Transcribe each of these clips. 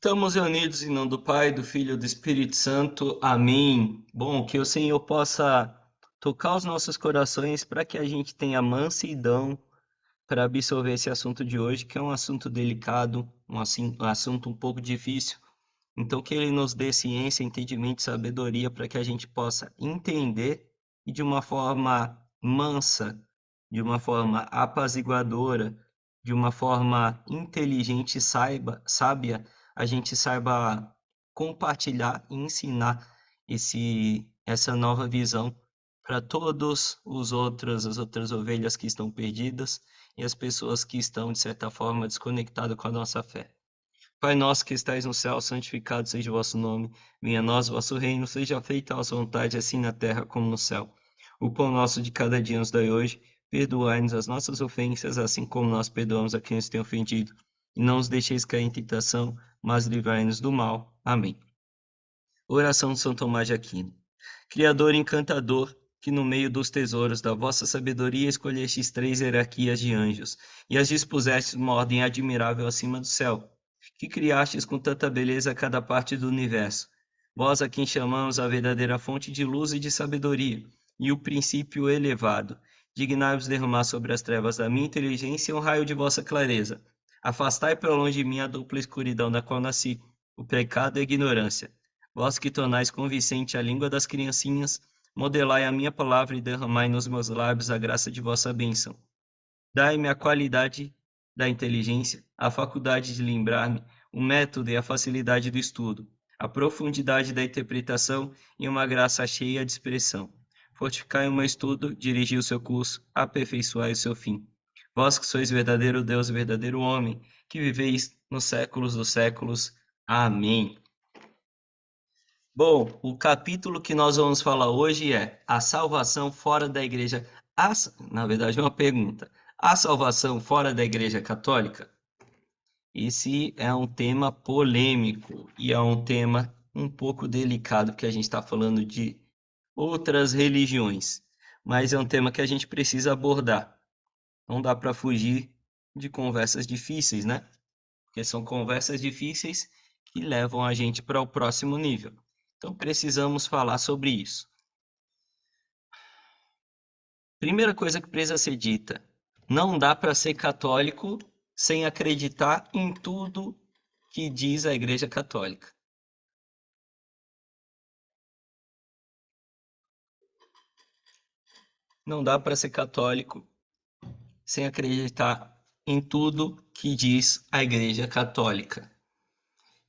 Estamos reunidos em nome do Pai, do Filho e do Espírito Santo. Amém. Bom, que o Senhor possa tocar os nossos corações para que a gente tenha mansidão para absorver esse assunto de hoje, que é um assunto delicado, um assunto um pouco difícil. Então, que Ele nos dê ciência, entendimento e sabedoria para que a gente possa entender e de uma forma mansa, de uma forma apaziguadora, de uma forma inteligente e sábia, a gente saiba compartilhar e ensinar essa nova visão para todos as outras ovelhas que estão perdidas e as pessoas que estão, de certa forma, desconectadas com a nossa fé. Pai nosso que estais no céu, santificado seja o vosso nome. Venha a nós o vosso reino, seja feita a vossa vontade, assim na terra como no céu. O pão nosso de cada dia nos dai hoje. Perdoai-nos as nossas ofensas, assim como nós perdoamos a quem nos tem ofendido. E não os deixeis cair em tentação, mas livrai-nos do mal. Amém. Oração de São Tomás de Aquino. Criador encantador, que no meio dos tesouros da vossa sabedoria escolhestes 3 hierarquias de anjos, e as dispusestes numa ordem admirável acima do céu, que criastes com tanta beleza cada parte do universo. Vós a quem chamamos a verdadeira fonte de luz e de sabedoria, e o princípio elevado, dignai-vos derramar sobre as trevas da minha inteligência um raio de vossa clareza. Afastai para longe de mim a dupla escuridão da qual nasci, o pecado e a ignorância. Vós que tornais convincente a língua das criancinhas, modelai a minha palavra e derramai nos meus lábios a graça de vossa bênção. Dai-me a qualidade da inteligência, a faculdade de lembrar-me, o método e a facilidade do estudo, a profundidade da interpretação e uma graça cheia de expressão. Fortificai o meu estudo, dirigi o seu curso, aperfeiçoai o seu fim. Vós que sois verdadeiro Deus e verdadeiro homem, que viveis nos séculos dos séculos. Amém. Bom, o capítulo que nós vamos falar hoje é a salvação fora da igreja. Na verdade, é uma pergunta. A salvação fora da igreja católica? Esse é um tema polêmico e é um tema um pouco delicado, porque a gente está falando de outras religiões, mas é um tema que a gente precisa abordar. Não dá para fugir de conversas difíceis, né? Porque são conversas difíceis que levam a gente para o próximo nível. Então precisamos falar sobre isso. Primeira coisa que precisa ser dita: não dá para ser católico sem acreditar em tudo que diz a Igreja Católica. Não dá para ser católico sem acreditar em tudo que diz a Igreja Católica.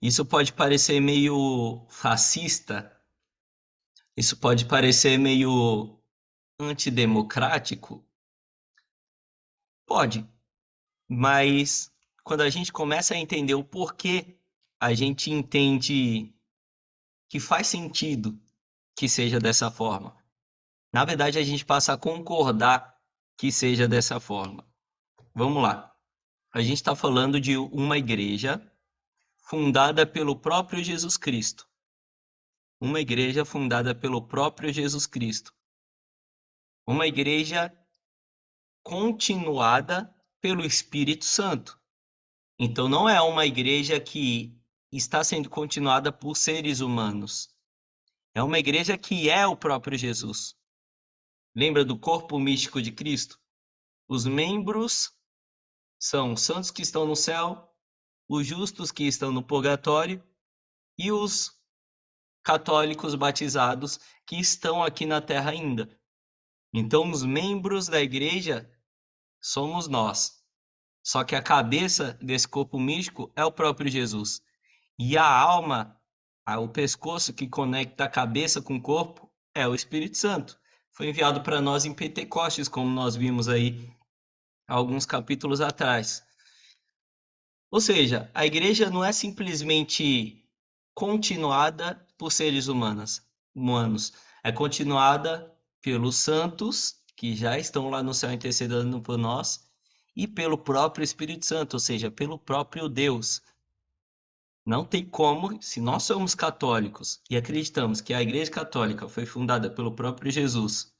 Isso pode parecer meio fascista, isso pode parecer meio antidemocrático, pode, mas quando a gente começa a entender o porquê, a gente entende que faz sentido que seja dessa forma. Na verdade, a gente passa a concordar que seja dessa forma. Vamos lá. A gente está falando de uma igreja fundada pelo próprio Jesus Cristo. Uma igreja fundada pelo próprio Jesus Cristo. Uma igreja continuada pelo Espírito Santo. Então, não é uma igreja que está sendo continuada por seres humanos. É uma igreja que é o próprio Jesus. Lembra do corpo místico de Cristo? Os membros são os santos que estão no céu, os justos que estão no purgatório e os católicos batizados que estão aqui na terra ainda. Então, os membros da igreja somos nós. Só que a cabeça desse corpo místico é o próprio Jesus. E a alma, o pescoço que conecta a cabeça com o corpo, é o Espírito Santo. Foi enviado para nós em Pentecostes, como nós vimos aí alguns capítulos atrás. Ou seja, a igreja não é simplesmente continuada por seres humanos. É continuada pelos santos, que já estão lá no céu intercedendo por nós, e pelo próprio Espírito Santo, ou seja, pelo próprio Deus. Não tem como, se nós somos católicos e acreditamos que a Igreja Católica foi fundada pelo próprio Jesus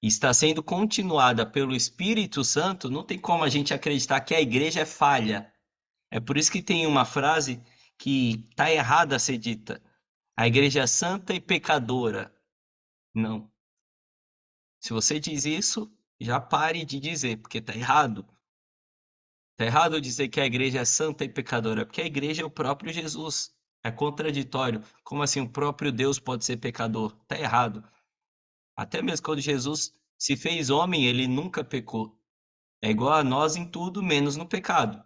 e está sendo continuada pelo Espírito Santo, não tem como a gente acreditar que a igreja é falha. É por isso que tem uma frase que está errada a ser dita. A igreja é santa e pecadora. Não. Se você diz isso, já pare de dizer, porque está errado. Está errado dizer que a igreja é santa e pecadora, porque a igreja é o próprio Jesus. É contraditório. Como assim o próprio Deus pode ser pecador? Está errado. Até mesmo quando Jesus se fez homem, ele nunca pecou. É igual a nós em tudo, menos no pecado.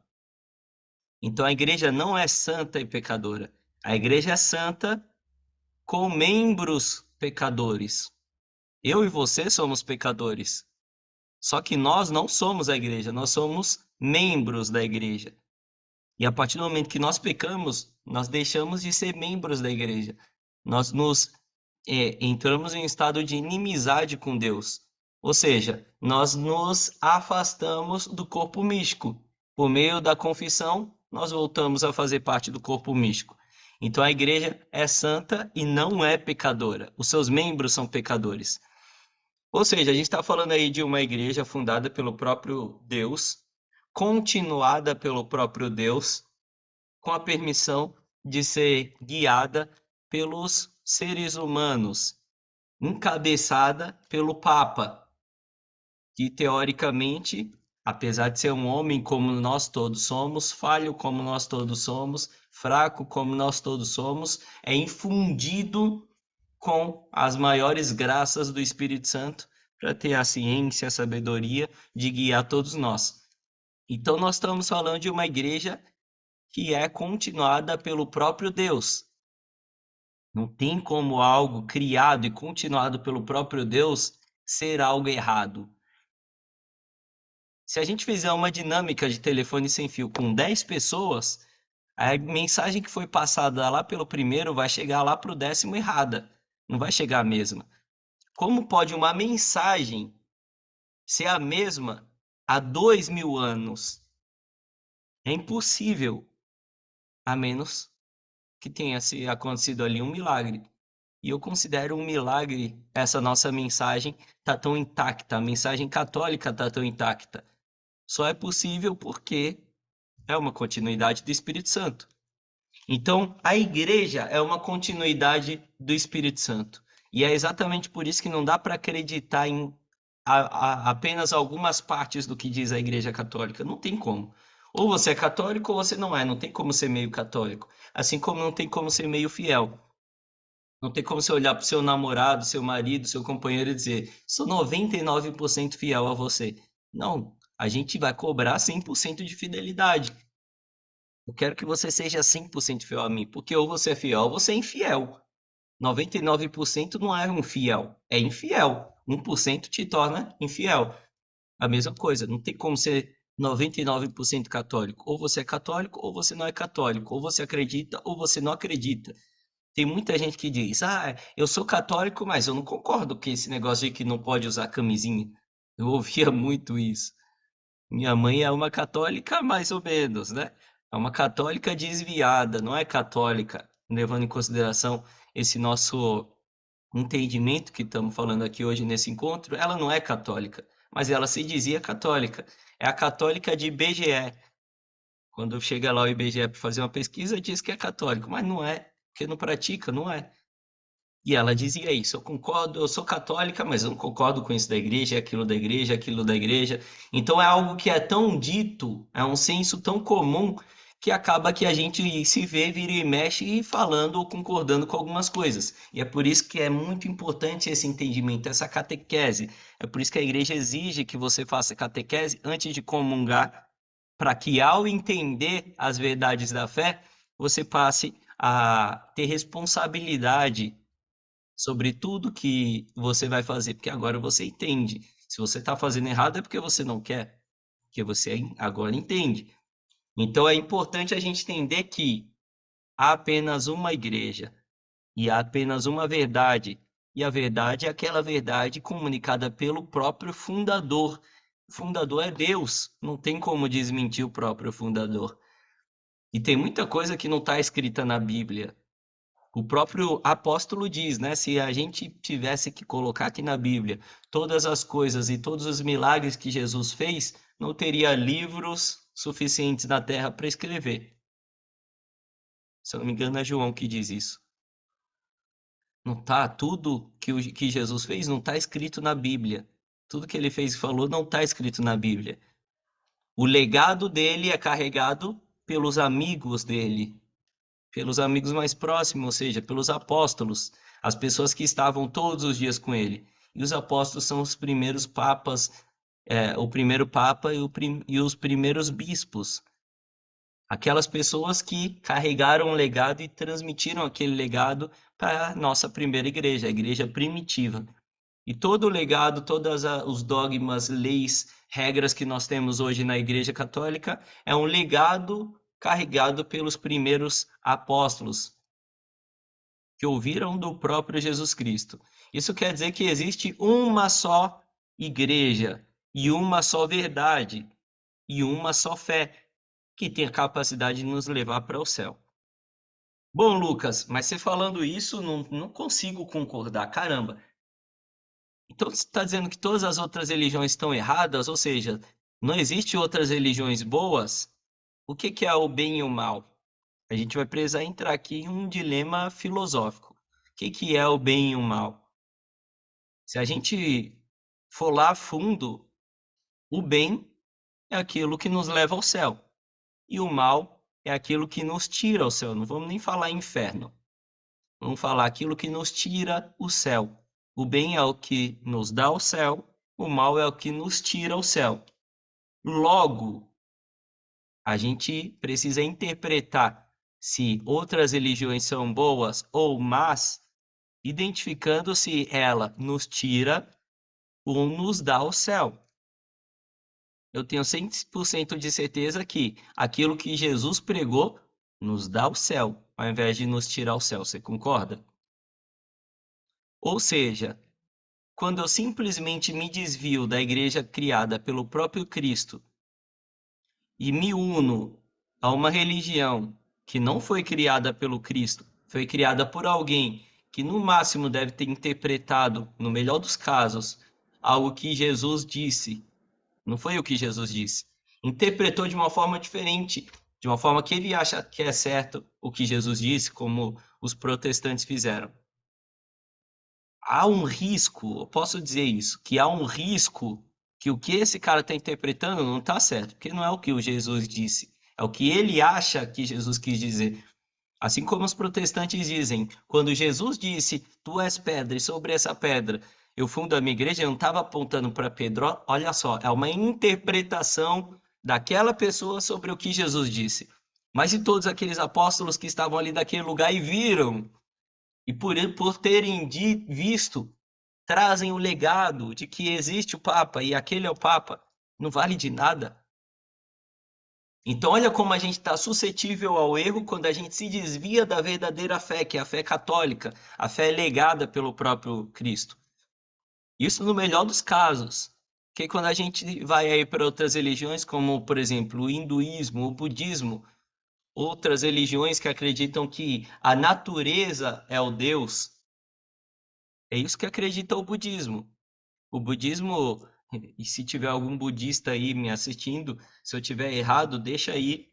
Então a igreja não é santa e pecadora. A igreja é santa com membros pecadores. Eu e você somos pecadores. Só que nós não somos a igreja, nós somos membros da igreja. E a partir do momento que nós pecamos, nós deixamos de ser membros da igreja. Nós nos entramos em um estado de inimizade com Deus. Ou seja, nós nos afastamos do corpo místico. Por meio da confissão, nós voltamos a fazer parte do corpo místico. Então a igreja é santa e não é pecadora. Os seus membros são pecadores. Ou seja, a gente está falando aí de uma igreja fundada pelo próprio Deus, continuada pelo próprio Deus, com a permissão de ser guiada pelos seres humanos, encabeçada pelo Papa, que teoricamente, apesar de ser um homem como nós todos somos, falho como nós todos somos, fraco como nós todos somos, é infundido com as maiores graças do Espírito Santo para ter a ciência, a sabedoria de guiar todos nós. Então, nós estamos falando de uma igreja que é continuada pelo próprio Deus. Não tem como algo criado e continuado pelo próprio Deus ser algo errado. Se a gente fizer uma dinâmica de telefone sem fio com 10 pessoas, a mensagem que foi passada lá pelo primeiro vai chegar lá para o 10º errada. Não vai chegar a mesma. Como pode uma mensagem ser a mesma há 2000 anos? É impossível, a menos que tenha acontecido ali um milagre. E eu considero um milagre essa nossa mensagem tá tão intacta, a mensagem católica tá tão intacta. Só é possível porque é uma continuidade do Espírito Santo. Então, a igreja é uma continuidade do Espírito Santo. E é exatamente por isso que não dá para acreditar em apenas algumas partes do que diz a Igreja Católica. Não tem como. Ou você é católico ou você não é. Não tem como ser meio católico. Assim como não tem como ser meio fiel. Não tem como você olhar para o seu namorado, seu marido, seu companheiro e dizer: sou 99% fiel a você. Não, a gente vai cobrar 100% de fidelidade. Eu quero que você seja 100% fiel a mim, porque ou você é fiel ou você é infiel. 99% não é um fiel, é infiel. 1% te torna infiel. A mesma coisa, não tem como ser 99% católico. Ou você é católico ou você não é católico. Ou você acredita ou você não acredita. Tem muita gente que diz: ah, eu sou católico, mas eu não concordo com esse negócio de que não pode usar camisinha. Eu ouvia muito isso. Minha mãe é uma católica mais ou menos, né? É uma católica desviada, não é católica, levando em consideração esse nosso entendimento que estamos falando aqui hoje nesse encontro. Ela não é católica, mas ela se dizia católica. É a católica de IBGE. Quando chega lá o IBGE para fazer uma pesquisa, diz que é católico, mas não é, porque não pratica, não é. E ela dizia isso: eu concordo, eu sou católica, mas eu não concordo com isso da igreja, aquilo da igreja, aquilo da igreja. Então é algo que é tão dito, é um senso tão comum que acaba que a gente se vê, vira e mexe falando ou concordando com algumas coisas. E é por isso que é muito importante esse entendimento, essa catequese. É por isso que a igreja exige que você faça catequese antes de comungar, para que ao entender as verdades da fé, você passe a ter responsabilidade sobre tudo que você vai fazer, porque agora você entende. Se você está fazendo errado é porque você não quer, porque você agora entende. Então é importante a gente entender que há apenas uma igreja e há apenas uma verdade, e a verdade é aquela verdade comunicada pelo próprio fundador. O fundador é Deus, não tem como desmentir o próprio fundador. E tem muita coisa que não está escrita na Bíblia. O próprio apóstolo diz, né? Se a gente tivesse que colocar aqui na Bíblia todas as coisas e todos os milagres que Jesus fez, não teria livros suficientes na terra para escrever. Se eu não me engano, é João que diz isso. Não tá, tudo que Jesus fez não está escrito na Bíblia. Tudo que ele fez e falou não está escrito na Bíblia. O legado dele é carregado pelos amigos dele, pelos amigos mais próximos, ou seja, pelos apóstolos, as pessoas que estavam todos os dias com ele. E os apóstolos são os primeiros papas, o primeiro papa e os primeiros bispos. Aquelas pessoas que carregaram o legado e transmitiram aquele legado para a nossa primeira igreja, a igreja primitiva. E todo o legado, todos os dogmas, leis, regras que nós temos hoje na Igreja Católica é um legado carregado pelos primeiros apóstolos que ouviram do próprio Jesus Cristo. Isso quer dizer que existe uma só igreja e uma só verdade e uma só fé que tem a capacidade de nos levar para o céu. Bom, Lucas, mas você falando isso, não consigo concordar. Caramba, então você está dizendo que todas as outras religiões estão erradas, ou seja, não existe outras religiões boas? O que que é o bem e o mal? A gente vai precisar entrar aqui em um dilema filosófico. O que que é o bem e o mal? Se a gente for lá a fundo, o bem é aquilo que nos leva ao céu, e o mal é aquilo que nos tira ao céu. Não vamos nem falar inferno. Vamos falar aquilo que nos tira o céu. O bem é o que nos dá o céu, o mal é o que nos tira o céu. Logo, a gente precisa interpretar se outras religiões são boas ou más, identificando se ela nos tira ou nos dá o céu. Eu tenho 100% de certeza que aquilo que Jesus pregou nos dá o céu, ao invés de nos tirar o céu. Você concorda? Ou seja, quando eu simplesmente me desvio da igreja criada pelo próprio Cristo e me uno a uma religião que não foi criada pelo Cristo, foi criada por alguém que no máximo deve ter interpretado, no melhor dos casos, algo que Jesus disse. Não foi o que Jesus disse. Interpretou de uma forma diferente, de uma forma que ele acha que é certo o que Jesus disse, como os protestantes fizeram. Há um risco, eu posso dizer isso, que há um risco que o que esse cara está interpretando não está certo, porque não é o que o Jesus disse, é o que ele acha que Jesus quis dizer. Assim como os protestantes dizem, quando Jesus disse, tu és pedra, e sobre essa pedra eu fundo a minha igreja, eu não estava apontando para Pedro, olha só, é uma interpretação daquela pessoa sobre o que Jesus disse. Mas e todos aqueles apóstolos que estavam ali naquele lugar e viram, e por terem visto, trazem o legado de que existe o Papa e aquele é o Papa, não vale de nada. Então, olha como a gente está suscetível ao erro quando a gente se desvia da verdadeira fé, que é a fé católica, a fé legada pelo próprio Cristo. Isso no melhor dos casos. Porque quando a gente vai aí para outras religiões, como, por exemplo, o hinduísmo, o budismo, outras religiões que acreditam que a natureza é o Deus, é isso que acredita o budismo. O budismo, e se tiver algum budista aí me assistindo, se eu tiver errado, deixa aí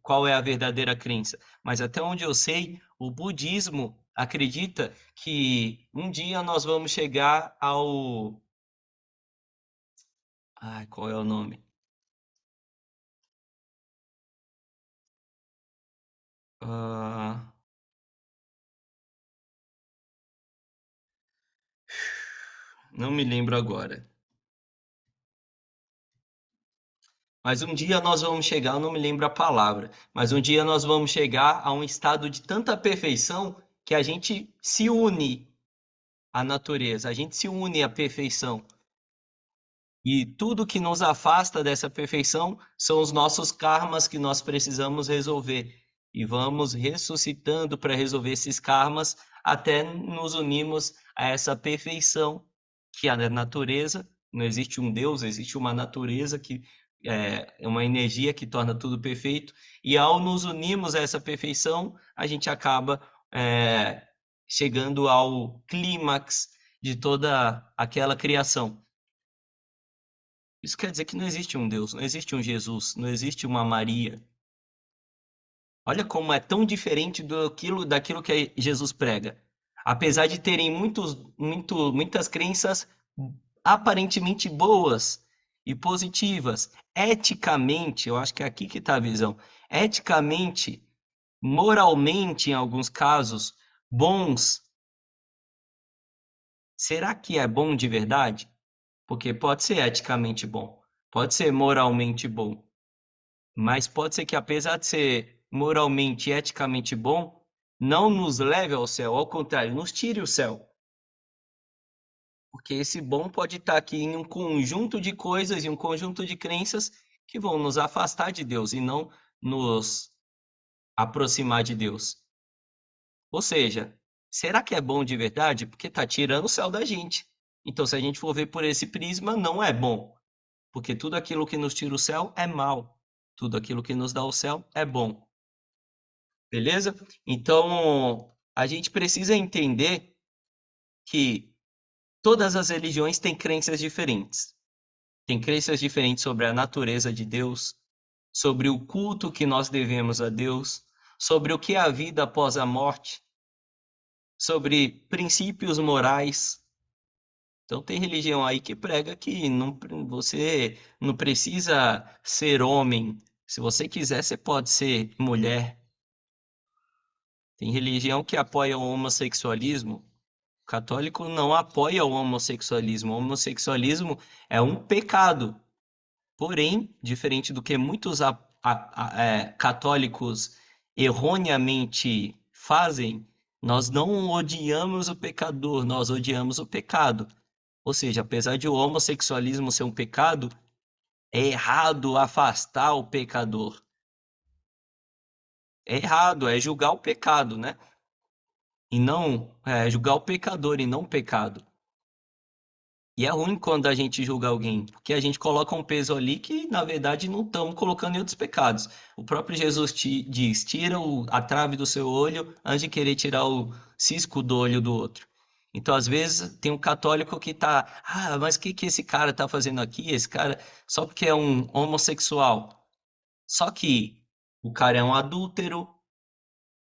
qual é a verdadeira crença. Mas até onde eu sei, o budismo acredita que um dia nós vamos chegar ao. Ai, qual é o nome? Ah, não me lembro agora. Mas um dia nós vamos chegar, eu não me lembro a palavra, mas um dia nós vamos chegar a um estado de tanta perfeição que a gente se une à natureza, a gente se une à perfeição. E tudo que nos afasta dessa perfeição são os nossos karmas que nós precisamos resolver. E vamos ressuscitando para resolver esses karmas até nos unirmos a essa perfeição que é a natureza. Não existe um Deus, existe uma natureza que é uma energia que torna tudo perfeito. E ao nos unirmos a essa perfeição, a gente acaba chegando ao clímax de toda aquela criação. Isso quer dizer que não existe um Deus, não existe um Jesus, não existe uma Maria. Olha como é tão diferente daquilo que Jesus prega. Apesar de terem muitas crenças aparentemente boas e positivas, eticamente, eu acho que é aqui que está a visão. Eticamente, moralmente, em alguns casos, bons. Será que é bom de verdade? Porque pode ser eticamente bom, pode ser moralmente bom, mas pode ser que, apesar de ser moralmente e eticamente bom, não nos leve ao céu, ao contrário, nos tire o céu. Porque esse bom pode estar aqui em um conjunto de coisas e um conjunto de crenças que vão nos afastar de Deus e não nos aproximar de Deus. Ou seja, será que é bom de verdade? Porque está tirando o céu da gente. Então, se a gente for ver por esse prisma, não é bom. Porque tudo aquilo que nos tira o céu é mal. Tudo aquilo que nos dá o céu é bom. Beleza? Então, a gente precisa entender que todas as religiões têm crenças diferentes. Tem crenças diferentes sobre a natureza de Deus, sobre o culto que nós devemos a Deus, sobre o que é a vida após a morte, sobre princípios morais. Então tem religião aí que prega que você não precisa ser homem. Se você quiser, você pode ser mulher. Tem religião que apoia o homossexualismo. O católico não apoia o homossexualismo. O homossexualismo é um pecado. Porém, diferente do que muitos católicos erroneamente fazem, nós não odiamos o pecador, nós odiamos o pecado. Ou seja, apesar de o homossexualismo ser um pecado, é errado afastar o pecador. É errado, é julgar o pecado, né? E não julgar o pecador e não o pecado. E é ruim quando a gente julga alguém, porque a gente coloca um peso ali que, na verdade, não estamos colocando em outros pecados. O próprio Jesus diz: tira a trave do seu olho antes de querer tirar o cisco do olho do outro. Então, às vezes, tem um católico que tá, mas o que que esse cara tá fazendo aqui? Esse cara, só porque é um homossexual. Só que o cara é um adúltero.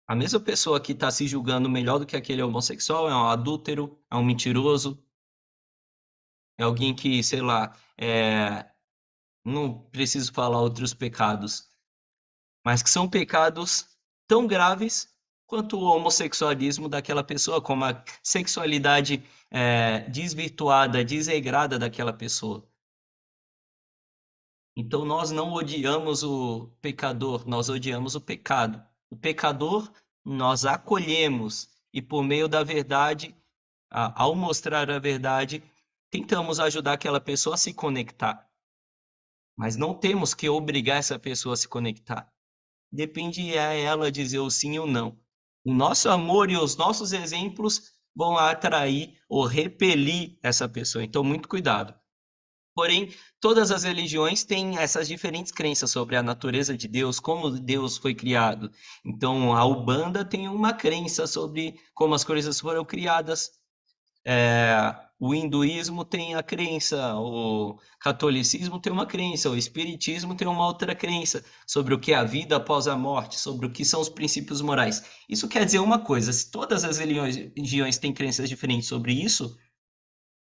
A mesma pessoa que está se julgando melhor do que aquele homossexual é um adúltero, é um mentiroso, é alguém que, sei lá, não preciso falar outros pecados, mas que são pecados tão graves quanto o homossexualismo daquela pessoa, como a sexualidade desvirtuada, desregrada daquela pessoa. Então nós não odiamos o pecador, nós odiamos o pecado. O pecador nós acolhemos e por meio da verdade, ao mostrar a verdade, tentamos ajudar aquela pessoa a se conectar. Mas não temos que obrigar essa pessoa a se conectar. Depende a ela dizer o sim ou não. O nosso amor e os nossos exemplos vão atrair ou repelir essa pessoa. Então, muito cuidado. Porém, todas as religiões têm essas diferentes crenças sobre a natureza de Deus, como Deus foi criado. Então, a Umbanda tem uma crença sobre como as coisas foram criadas. O hinduísmo tem a crença, o catolicismo tem uma crença, o espiritismo tem uma outra crença sobre o que é a vida após a morte, sobre o que são os princípios morais. Isso quer dizer uma coisa: se todas as religiões têm crenças diferentes sobre isso,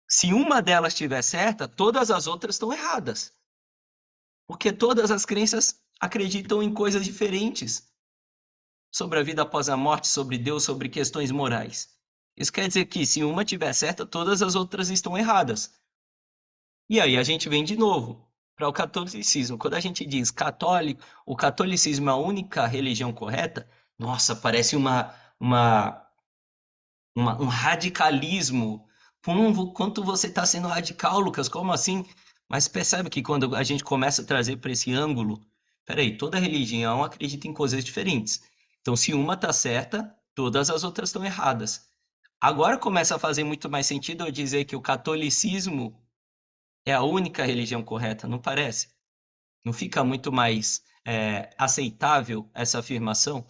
se uma delas estiver certa, todas as outras estão erradas. Porque todas as crenças acreditam em coisas diferentes sobre a vida após a morte, sobre Deus, sobre questões morais. Isso quer dizer que se uma estiver certa, todas as outras estão erradas. E aí a gente vem de novo para o catolicismo. Quando a gente diz católico, o catolicismo é a única religião correta, nossa, parece um radicalismo. Quanto você está sendo radical, Lucas? Como assim? Mas percebe que quando a gente começa a trazer para esse ângulo, peraí, toda religião acredita em coisas diferentes. Então, se uma está certa, todas as outras estão erradas. Agora começa a fazer muito mais sentido eu dizer que o catolicismo é a única religião correta, não parece? Não fica muito mais aceitável essa afirmação?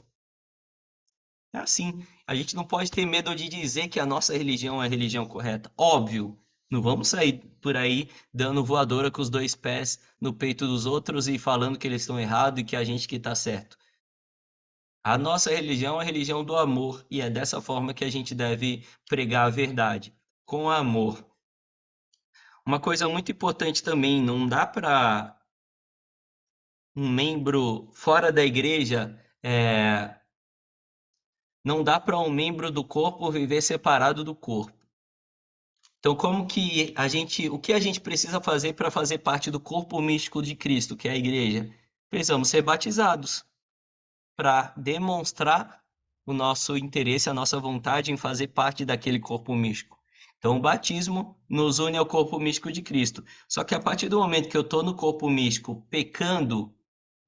É assim, a gente não pode ter medo de dizer que a nossa religião é a religião correta. Óbvio, não vamos sair por aí dando voadora com os dois pés no peito dos outros e falando que eles estão errados e que a gente que está certo. A nossa religião é a religião do amor, e é dessa forma que a gente deve pregar a verdade, com amor. Uma coisa muito importante também, não dá para um membro fora da igreja, não dá para um membro do corpo viver separado do corpo. Então, o que a gente precisa fazer para fazer parte do corpo místico de Cristo, que é a igreja? Precisamos ser batizados para demonstrar o nosso interesse, a nossa vontade em fazer parte daquele corpo místico. Então, o batismo nos une ao corpo místico de Cristo. Só que a partir do momento que eu estou no corpo místico pecando,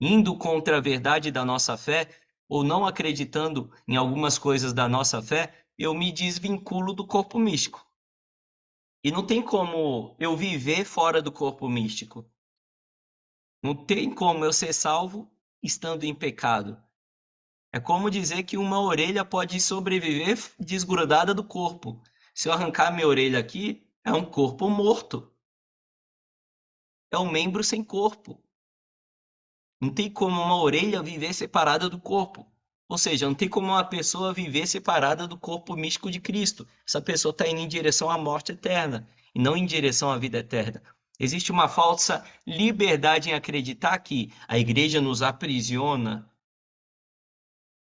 indo contra a verdade da nossa fé, ou não acreditando em algumas coisas da nossa fé, eu me desvinculo do corpo místico. E não tem como eu viver fora do corpo místico. Não tem como eu ser salvo estando em pecado. É como dizer que uma orelha pode sobreviver desgrudada do corpo. Se eu arrancar minha orelha aqui, é um corpo morto. É um membro sem corpo. Não tem como uma orelha viver separada do corpo. Ou seja, não tem como uma pessoa viver separada do corpo místico de Cristo. Essa pessoa está indo em direção à morte eterna e não em direção à vida eterna. Existe uma falsa liberdade em acreditar que a igreja nos aprisiona.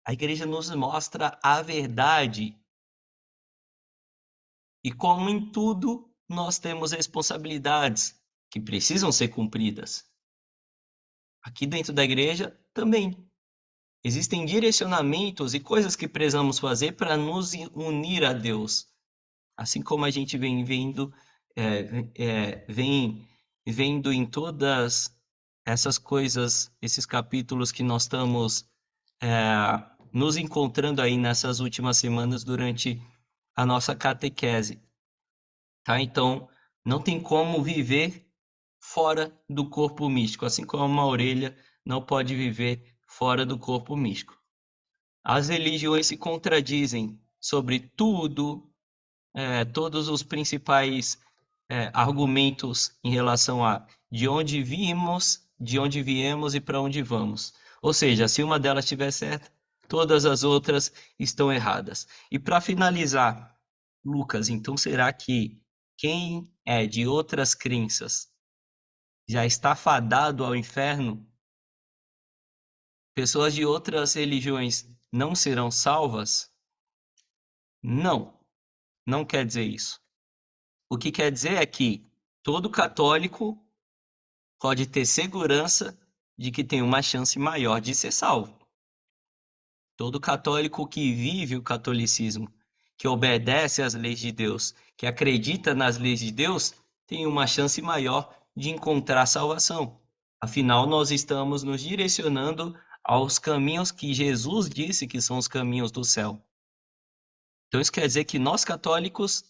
A igreja nos mostra a verdade. E como em tudo, nós temos responsabilidades que precisam ser cumpridas. Aqui dentro da igreja também. Existem direcionamentos e coisas que precisamos fazer para nos unir a Deus. Assim como a gente vem vendo, vem vendo em todas essas coisas, esses capítulos que nós estamos nos encontrando aí nessas últimas semanas durante a nossa catequese. Tá? Então, não tem como viver fora do corpo místico, assim como uma orelha não pode viver fora do corpo místico. As religiões se contradizem sobre tudo, todos os principais argumentos em relação a de onde vimos, de onde viemos e para onde vamos. Ou seja, se uma delas estiver certa, todas as outras estão erradas. E para finalizar, Lucas, então será que quem é de outras crenças já está fadado ao inferno? Pessoas de outras religiões não serão salvas? Não, não quer dizer isso. O que quer dizer é que todo católico pode ter segurança de que tem uma chance maior de ser salvo. Todo católico que vive o catolicismo, que obedece às leis de Deus, que acredita nas leis de Deus, tem uma chance maior de encontrar salvação. Afinal, nós estamos nos direcionando aos caminhos que Jesus disse que são os caminhos do céu. Então, isso quer dizer que nós católicos,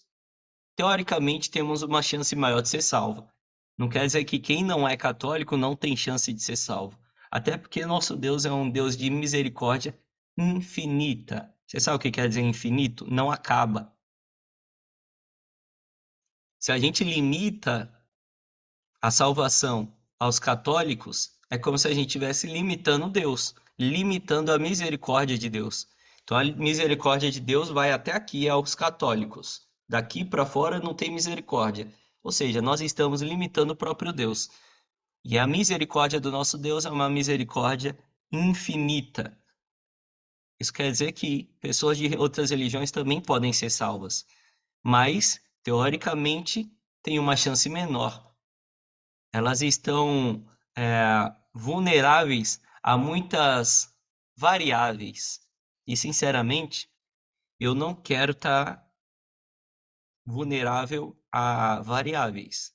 teoricamente, temos uma chance maior de ser salvo. Não quer dizer que quem não é católico não tem chance de ser salvo. Até porque nosso Deus é um Deus de misericórdia infinita. Você sabe o que quer dizer infinito? Não acaba. Se a gente limita a salvação aos católicos, é como se a gente estivesse limitando Deus, limitando a misericórdia de Deus. Então a misericórdia de Deus vai até aqui aos católicos. Daqui para fora não tem misericórdia. Ou seja, nós estamos limitando o próprio Deus. E a misericórdia do nosso Deus é uma misericórdia infinita. Isso quer dizer que pessoas de outras religiões também podem ser salvas, mas, teoricamente, têm uma chance menor. Elas estão vulneráveis a muitas variáveis. E, sinceramente, eu não quero estar vulnerável a variáveis.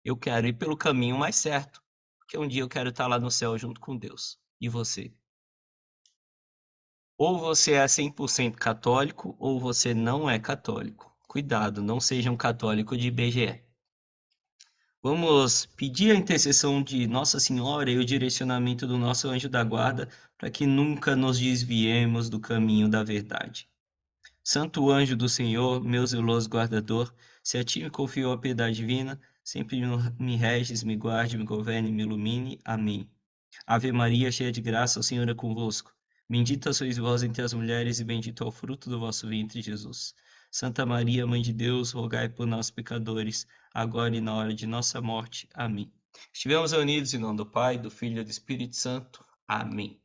Eu quero ir pelo caminho mais certo, porque um dia eu quero estar lá no céu junto com Deus. E você? Ou você é 100% católico, ou você não é católico. Cuidado, não seja um católico de IBGE. Vamos pedir a intercessão de Nossa Senhora e o direcionamento do nosso anjo da guarda para que nunca nos desviemos do caminho da verdade. Santo anjo do Senhor, meu zeloso guardador, se a ti me confio a piedade divina, sempre me reges, me guarde, me governe, me ilumine. Amém. Ave Maria, cheia de graça, o Senhor é convosco. Bendita sois vós entre as mulheres, e bendito é o fruto do vosso ventre, Jesus. Santa Maria, Mãe de Deus, rogai por nós, pecadores, agora e na hora de nossa morte. Amém. Estivemos reunidos em nome do Pai, do Filho e do Espírito Santo. Amém.